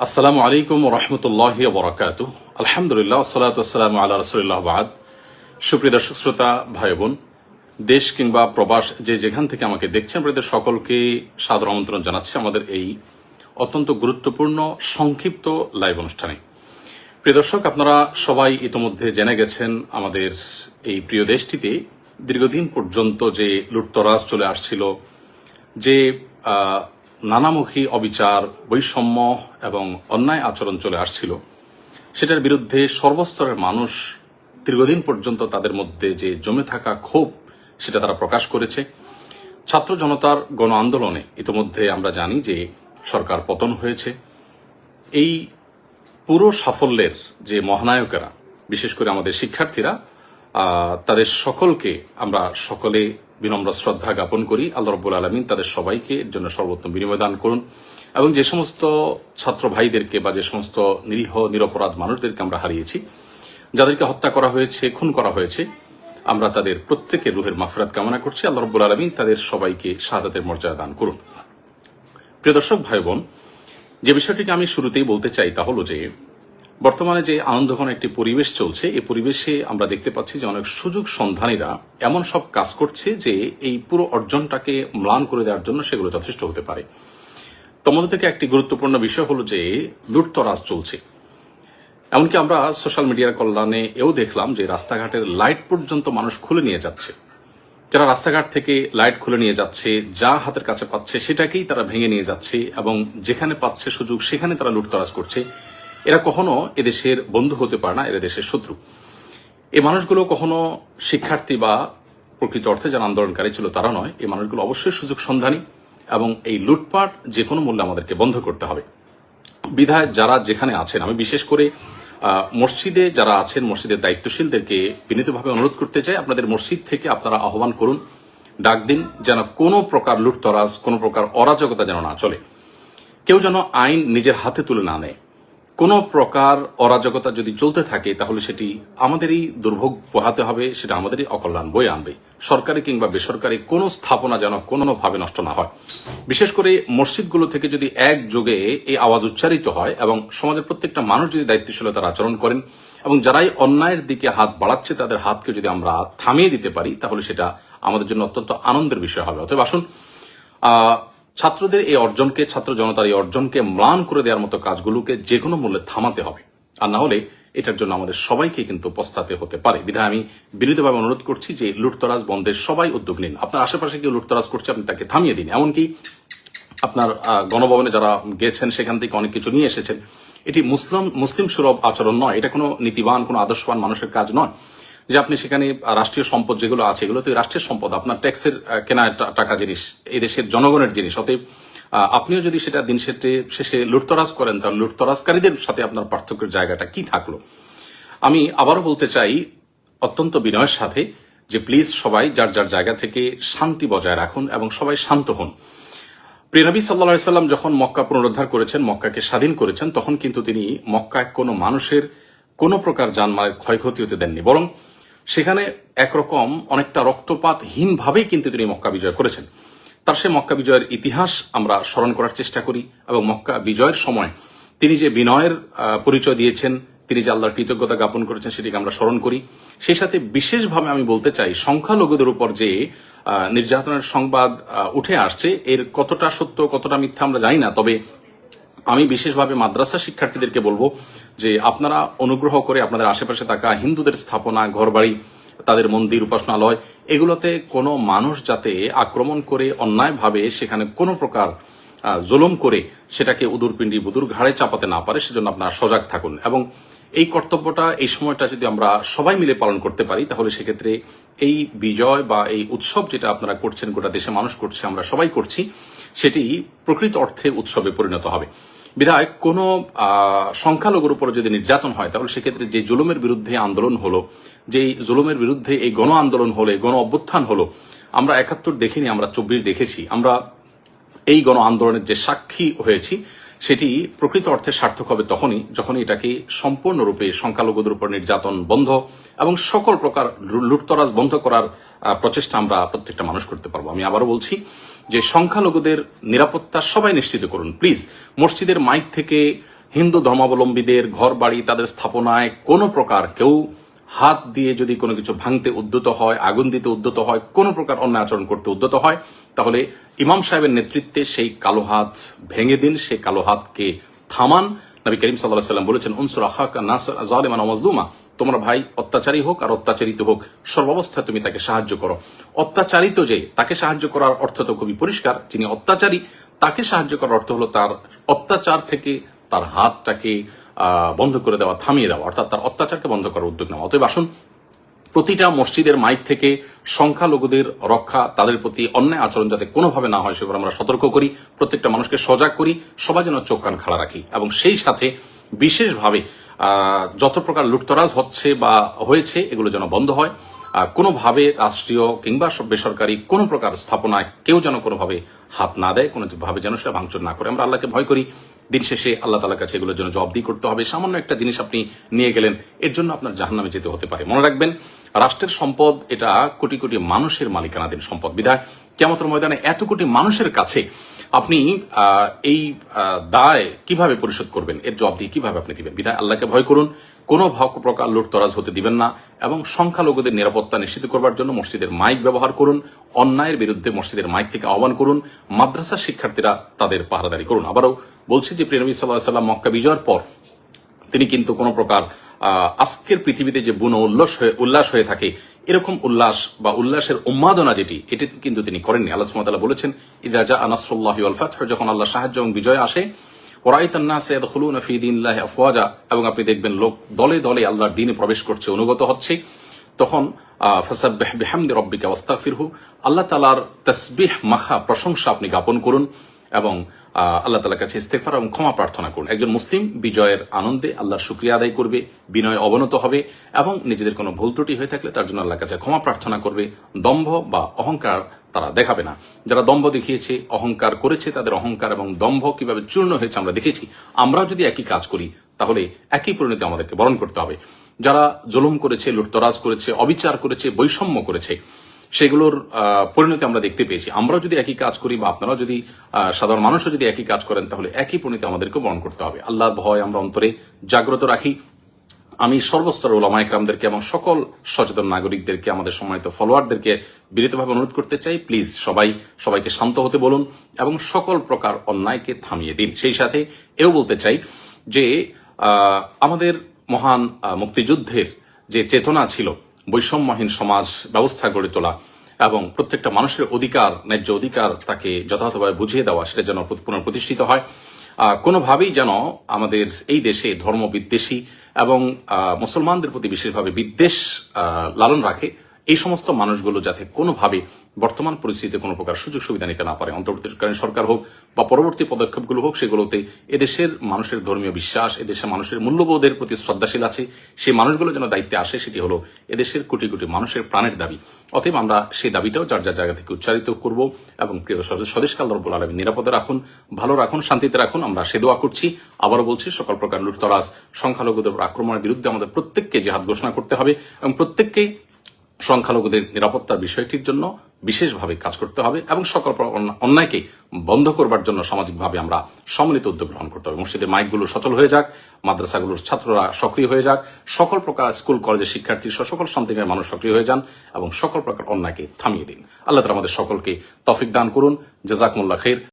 আসসালামু আলাইকুম রহমতুল্লাহ বরাকাত। আলহামদুলিল্লাহ সালাতু ওয়াসসালামু আলা রাসূলিল্লাহ বাদ। সুপ্রিয় দর্শক শ্রোতা ভাই বোন, দেশ কিংবা প্রবাস যে যেখান থেকে আমাকে দেখছেন, আপনাদের সকলকে সাদর আমন্ত্রণ জানাচ্ছি আমাদের এই অত্যন্ত গুরুত্বপূর্ণ সংক্ষিপ্ত লাইভ অনুষ্ঠানে। প্রিয় দর্শক, আপনারা সবাই ইতোমধ্যে জেনে গেছেন আমাদের এই প্রিয় দেশটিতে দীর্ঘদিন পর্যন্ত যে লুটতরাজ চলে আসছিল, যে নানামুখী অবিচার, বৈষম্য এবং অন্যায় আচরণ চলে আসছিল, সেটার বিরুদ্ধে সর্বস্তরের মানুষ দীর্ঘদিন পর্যন্ত তাদের মধ্যে যে জমে থাকা ক্ষোভ সেটা তারা প্রকাশ করেছে। ছাত্র জনতার গণ আন্দোলনে ইতিমধ্যে আমরা জানি যে সরকার পতন হয়েছে। এই পুরো সাফল্যের যে মহানায়কেরা, বিশেষ করে আমাদের শিক্ষার্থীরা, তাদের সকলকে আমরা সকলে বিনম্র শ্রদ্ধা জ্ঞাপন করি। আল্লাহ রাব্বুল আলামিন তাদের সবাইকে এর জন্য সর্বোত্তম বিনিময় দান করুন এবং যে সমস্ত ছাত্র ভাইদেরকে বা যে সমস্ত নিরীহ নিরপরাধ মানুষদেরকে আমরা হারিয়েছি, যাদেরকে হত্যা করা হয়েছে, খুন করা হয়েছে, আমরা তাদের প্রত্যেকের রুহের মাগফিরাত কামনা করছি। আল্লাহ রাব্বুল আলামিন তাদের সবাইকে শাহাদাতের মর্যাদা দান করুন। প্রিয় দর্শক ভাই বোন, যে বিষয়টিকে আমি শুরুতেই বলতে চাই তা হলো যে বর্তমানে যে আনন্দঘন একটি পরিবেশ চলছে, এই পরিবেশে আমরা দেখতে পাচ্ছি যে অনেক সুযোগ সন্ধানীরা এমন সব কাজ করছে যে এই পুরো অর্জনটাকে ম্লান করে দেওয়ার জন্য সেগুলো যথেষ্ট হতে পারে। তোমাদের থেকে একটি গুরুত্বপূর্ণ বিষয় হলো যে লুটতরাজ চলছে। এমনকি আমরা সোশ্যাল মিডিয়ার কল্যাণে এও দেখলাম যে রাস্তাঘাটের লাইট পর্যন্ত মানুষ খুলে নিয়ে যাচ্ছে। যারা রাস্তাঘাট থেকে লাইট খুলে নিয়ে যাচ্ছে, যা হাতের কাছে পাচ্ছে সেটাকেই তারা ভেঙে নিয়ে যাচ্ছে এবং যেখানে পাচ্ছে সুযোগ সেখানে তারা লুটতরাজ করছে। এরা কখনো এদেশের বন্ধু হতে পারে না, এরা দেশের শত্রু। এই মানুষগুলো কখনো শিক্ষার্থী বা প্রকৃত অর্থে যারা আন্দোলনকারী ছিল তারা নয়। এই মানুষগুলো অবশ্যই সুযোগ সন্ধানী এবং এই লুটপাট যে কোনো মূল্যে আমাদেরকে বন্ধ করতে হবে। বিধায় যারা যেখানে আছেন, আমি বিশেষ করে মসজিদে যারা আছেন, মসজিদের দায়িত্বশীলদেরকে বিনীতভাবে অনুরোধ করতে চাই, আপনাদের মসজিদ থেকে আপনারা আহ্বান করুন, ডাক দিন, যেন কোনো প্রকার লুটতরাজ, কোনো প্রকার অরাজকতা যেন না চলে। কেউ যেন আইন নিজের হাতে তুলে না নেয়। কোনো প্রকার অরাজকতা যদি চলতে থাকে তাহলে সেটি আমাদেরই দুর্ভোগ পোহাতে হবে, সেটা আমাদেরই অকল্যাণ বয়ে আনবে। সরকারি কিংবা বেসরকারি কোনো স্থাপনা যেন কোনোভাবে নষ্ট না হয়। বিশেষ করে মসজিদগুলো থেকে যদি একযোগে এই আওয়াজ উচ্চারিত হয় এবং সমাজের প্রত্যেকটা মানুষ যদি দায়িত্বশীলতার আচরণ করেন এবং যারাই অন্যায়ের দিকে হাত বাড়াচ্ছে তাদের হাতকে যদি আমরা থামিয়ে দিতে পারি, তাহলে সেটা আমাদের জন্য অত্যন্ত আনন্দের বিষয় হবে। অতএব আসুন, ছাত্রদের এই অর্জনকে, ছাত্র জনতার এই অর্জনকে ম্লান করে দেওয়ার মতো কাজগুলোকে যে কোনো মূল্যে থামাতে হবে। আর না হলে এটার জন্য আমাদের সবাইকে কিন্তু পস্তাতে হতে পারে। বিধায় আমি বিনীতভাবে অনুরোধ করছি যে লুটতরাজ বন্ধের সবাই উদ্যোগ নিন। আপনার আশেপাশে কেউ লুটতরাজ করছে, আপনি তাকে থামিয়ে দিন। এমনকি আপনার গণভবনে যারা গেছেন সেখান থেকে অনেক কিছু নিয়ে এসেছেন। এটি মুসলিম সুলভ আচরণ নয়, এটা কোনো নীতিবান, কোনো আদর্শবান মানুষের কাজ নয় যে আপনি সেখানে রাষ্ট্রীয় সম্পদ যেগুলো আছে এগুলো তো রাষ্ট্রের সম্পদ, আপনার ট্যাক্সের কেনা টাকা জিনিস, এই দেশের জনগণের জিনিস। অতএব আপনিও যদি সেটা দিন শেষে লুটতরাজ করেন, তাহলে লুটতরাজকারীদের সাথে আপনার পার্থক্যের জায়গাটা কি থাকলো? আমি আবারও বলতে চাই অত্যন্ত বিনয়ের সাথে যে প্লিজ সবাই যার যার জায়গা থেকে শান্তি বজায় রাখুন এবং সবাই শান্ত হন। প্রিয় নবী সাল্লাল্লাহু আলাইহি সাল্লাম যখন মক্কা পুনরুদ্ধার করেছেন, মক্কাকে স্বাধীন করেছেন, তখন কিন্তু তিনি মক্কায় কোনো মানুষের কোনো প্রকার জানমালের ক্ষয়ক্ষতি হতে দেননি, বরং সেখানে একরকম অনেকটা রক্তপাতহীন ভাবেই কিন্তু তিনি মক্কা বিজয় করেছেন। তার সে মক্কা বিজয়ের ইতিহাস আমরা স্মরণ করার চেষ্টা করি এবং মক্কা বিজয়ের সময় তিনি যে বিনয়ের পরিচয় দিয়েছেন, তিনি যে আল্লাহর কৃতজ্ঞতা জ্ঞাপন করেছেন, সেটিকে আমরা স্মরণ করি। সেই সাথে বিশেষভাবে আমি বলতে চাই, সংখ্যালঘুদের উপর যে নির্যাতনের সংবাদ উঠে আসছে, এর কতটা সত্য কতটা মিথ্যা আমরা জানি না, তবে আমি বিশেষভাবে মাদ্রাসা শিক্ষার্থীদেরকে বলবো যে আপনারা অনুগ্রহ করে আপনাদের আশেপাশে থাকা হিন্দুদের স্থাপনা, ঘরবাড়ি, তাদের মন্দির, উপাসনালয়, এগুলোতে কোনো মানুষ যাতে আক্রমণ করে অন্যায়ভাবে সেখানে কোনো প্রকার জুলুম করে সেটাকে উদুরপিণ্ডি বুদুর ঘাড়ে চাপাতে না পারে, সেজন্য আপনারা সজাগ থাকুন। এবং এই কর্তব্যটা, এই সময়টা যদি আমরা সবাই মিলে পালন করতে পারি, তাহলে সেক্ষেত্রে এই বিজয় বা এই উৎসব যেটা আপনারা করছেন, গোটা দেশে মানুষ করছে, আমরা সবাই করছি, সেটি প্রকৃত অর্থে উৎসবে পরিণত হবে। বিধায় কোনো সংখ্যালঘুর উপর যদি নির্যাতন হয়, তাহলে সেক্ষেত্রে যে জুলুমের বিরুদ্ধে আন্দোলন হলো, যেই জুলুমের বিরুদ্ধে এই গণ আন্দোলন হলো, গণ অভ্যুত্থান হলো, আমরা ৭১ দেখিনি, আমরা ২৪ দেখেছি। আমরা এই গণ আন্দোলনের যে সাক্ষী হয়েছি, সেটি প্রকৃত অর্থে সার্থক হবে তখনই যখন এটাকে সম্পূর্ণরূপে সংখ্যালঘুদের উপর নির্যাতন বন্ধ এবং সকল প্রকার লুটতরাজ বন্ধ করার প্রচেষ্টা আমরা প্রত্যেকটা মানুষ করতে পারবো। আমি আবারও বলছি যে সংখ্যালঘুদের নিরাপত্তা সবাই নিশ্চিত করুন প্লিজ। মসজিদের মাইক থেকে হিন্দু ধর্মাবলম্বীদের ঘর বাড়ি তাদের স্থাপনায় কোনো প্রকার কেউ হাত দিয়ে যদি কোনো কিছু ভাঙতে উদ্যত হয়, আগুন দিতে উদ্যত হয়, কোনো প্রকার অন্যায় আচরণ করতে উদ্যত হয়, তাহলে ইমাম সাহেবের নেতৃত্বে সেই কালো হাত ভেঙে দিন, সেই কালো হাতকে থামান। নবী করিম সাল্লাল্লাহু আলাইহি ওয়াসাল্লাম বলেছেন, উনসুর আখাকা নাসর যালিমান ওয়া মাজলুমা, তোমার ভাই অত্যাচারী হোক আর অত্যাচারিত হোক, সর্বাবস্থায় তুমি তাকে সাহায্য করো। অত্যাচারিত যে তাকে সাহায্য করার অর্থ তো খুবই পরিষ্কার, যিনি অত্যাচারী তাকে সাহায্য করার অর্থ হলো তার অত্যাচার থেকে তার হাতটাকে বন্ধ করে দেওয়া, থামিয়ে দেওয়া, অর্থাৎ তার অত্যাচারকে বন্ধ করার উদ্যোগ নেওয়া। অতএব আসুন প্রতিটা মসজিদের মাইক থেকে সংখ্যালঘুদের রক্ষা, তাদের প্রতি অন্যায় আচরণ যাতে কোনোভাবে না হয় সেগুলো আমরা সতর্ক করি, প্রত্যেকটা মানুষকে সজাগ করি, সবাই যেন চোখ কান খাড়া রাখি। এবং সেই সাথে বিশেষভাবে যত প্রকার লুটতরাজ হচ্ছে বা হয়েছে এগুলো যেন বন্ধ হয়। কোনোভাবে রাষ্ট্রীয় কিংবা বেসরকারি কোনো প্রকার স্থাপনায় কেউ যেন কোনোভাবে হাত না দেয়, কোনোভাবে যেন সেটা ভাঙচুর না করে। আমরা আল্লাহকে ভয় করি, দিন শেষে আল্লাহ তাআলার কাছে এগুলোর জন্য জবাবদিহি করতে হবে। সামান্য একটা জিনিস আপনি নিয়ে গেলেন, এর জন্য আপনার জাহান্নামে যেতে হতে পারে। মনে রাখবেন, রাষ্ট্রের সম্পদ এটা কোটি কোটি মানুষের মালিকানাধীন সম্পদ। বিধায় কিয়ামতের ময়দানে এত কোটি মানুষের কাছে আপনি এই দায় কিভাবে পরিশোধ করবেন, এর জবাবদিহি কিভাবে আপনি দিবেন? বিধায় আল্লাহকে ভয় করুন, কোনো প্রকার লুটতরাজ হতে দিবেন না, এবং সংখ্যালঘুদের নিরাপত্তা নিশ্চিত করবার জন্য মসজিদের মাইক ব্যবহার করুন, অন্যায়ের বিরুদ্ধে মসজিদের মাইক থেকে আহ্বান করুন, মাদ্রাসার শিক্ষার্থীরা তাদের পাহারাদারি করুন। আবারও বলছি যে প্রিয় নবী সাল্লাল্লাহু আলাইহি ওয়াসাল্লাম মক্কা বিজয়ের পর তিনি কিন্তু কোনো প্রকার আজকের পৃথিবীতে যে বুনো উল্লাস হয়ে থাকে এরকম উল্লাস বা উল্লাসের উন্মাদনা যেটি, এটি কিন্তু তিনি করেননি। আল্লাহ সুবহানাহু ওয়া তাআলা বলেছেন, ইযা জাআ নাসরুল্লাহি ওয়াল ফাতহ, যখন আল্লাহ সাহায্য এবং বিজয় আসে, ওয়ারাইতান নাস ইয়াদখুলুনা ফি দীনিল্লাহি আফওয়াজা, এবং আপনি দেখবেন লোক দলে দলে আল্লাহর দ্বীনে প্রবেশ করছে, অনুগত হচ্ছে, তখন ফাসাব্বিহ বিহামদি রাব্বিকা ওয়াস্তাগফিরহু, আল্লাহ তাআলার তাসবিহ মাখা প্রশংসা আপনি জ্ঞাপন করুন এবং আল্লাহ তাআলার কাছে ইস্তেগফার এবং ক্ষমা প্রার্থনা করুন। একজন মুসলিম বিজয়ের আনন্দে আল্লাহর শুকরিয়া আদায় করবে, বিনয় অবনত হবে এবং নিজেদের কোনো ভুল ত্রুটি হয়ে থাকলে তার জন্য আল্লাহর কাছে ক্ষমা প্রার্থনা করবে। দম্ভ বা অহংকার তারা দেখাবে না। যারা দম্ভ দেখিয়েছে, অহংকার করেছে, তাদের অহংকার এবং দম্ভ কিভাবে চূর্ণ হয়েছে আমরা দেখেছি। আমরাও যদি একই কাজ করি তাহলে একই পরিণতি আমাদেরকে বরণ করতে হবে। যারা জুলুম করেছে, লুটতরাজ করেছে, অবিচার করেছে, বৈষম্য করেছে, সেগুলোর পরিণতি আমরা দেখতে পেয়েছি। আমরাও যদি একই কাজ করি বা আপনারাও যদি সাধারণ মানুষও যদি একই কাজ করেন তাহলে একই পরিণতি আমাদেরকে বরণ করতে হবে। আল্লাহর ভয় আমরা অন্তরে জাগ্রত রাখি। আমি সর্বস্তরের উলামা ইকরামদেরকে এবং সকল সচেতন নাগরিকদেরকে, আমাদের সম্মানিত ফলোয়ারদেরকে বিনীতভাবে অনুরোধ করতে চাই, প্লিজ সবাইকে শান্ত হতে বলুন এবং সকল প্রকার অন্যায়কে থামিয়ে দিন। সেই সাথে এও বলতে চাই যে আমাদের মহান মুক্তিযুদ্ধের যে চেতনা ছিল, বৈষম্যহীন সমাজ ব্যবস্থা গড়ে তোলা এবং প্রত্যেকটা মানুষের অধিকার, ন্যায্য অধিকার তাকে যথাযথভাবে বুঝিয়ে দেওয়া, সেটা যেন পুনঃপ্রতিষ্ঠিত হয়। কোনোভাবেই যেন আমাদের এই দেশে ধর্ম বিদ্বেষী এবং মুসলমানদের প্রতি বিশেষভাবে বিদ্বেষ লালন রাখে, এই সমস্ত মানুষগুলো যাতে কোনোভাবে বর্তমান পরিস্থিতিতে কোনো প্রকার সুযোগ সুবিধা নিতে না পারে। অন্তর্বর্তীকালীন সরকার হোক বা পরবর্তী পদক্ষেপগুলো হোক, সেগুলোতে এদেশের মানুষের ধর্মীয় বিশ্বাস, এদেশের মানুষের মূল্যবোধের প্রতি শ্রদ্ধাশীল আছে, সেই মানুষগুলো যেন দায়িত্বে আসে, সেটি হলো এদেশের কোটি কোটি মানুষের প্রাণের দাবি। অতএব আমরা সেই দাবিটাও যার যার জায়গা থেকে উচ্চারিত করব এবং প্রিয় স্বদেশকে আল্লাহ রাব্বুল আলামিন নিরাপদে রাখুন, ভালো রাখুন, শান্তিতে রাখুন, আমরা সে দোয়া করছি। আবারও বলছি, সকল প্রকার লুটতরাজ, সংখ্যালঘুদের আক্রমণের বিরুদ্ধে আমাদের প্রত্যেককে জিহাদ ঘোষণা করতে হবে এবং প্রত্যেককেই সংখ্যালঘুদের নিরাপত্তার বিষয়টির জন্য বিশেষভাবে কাজ করতে হবে এবং সকল অন্যায়কে বন্ধ করবার জন্য সামাজিকভাবে আমরা সম্মিলিত উদ্যোগ গ্রহণ করতে হবে। মসজিদের মাইকগুলো সচল হয়ে যাক, মাদ্রাসাগুলোর ছাত্ররা সক্রিয় হয়ে যাক, সকল প্রকার স্কুল কলেজের শিক্ষার্থী সকল শান্তিময় মানুষ সক্রিয় হয়ে যান এবং সকল প্রকার অন্যায়কে থামিয়ে দিন। আল্লাহ তাআলা আমাদের সকলকে তৌফিক দান করুন। জাযাকুমুল্লাহ খাইর।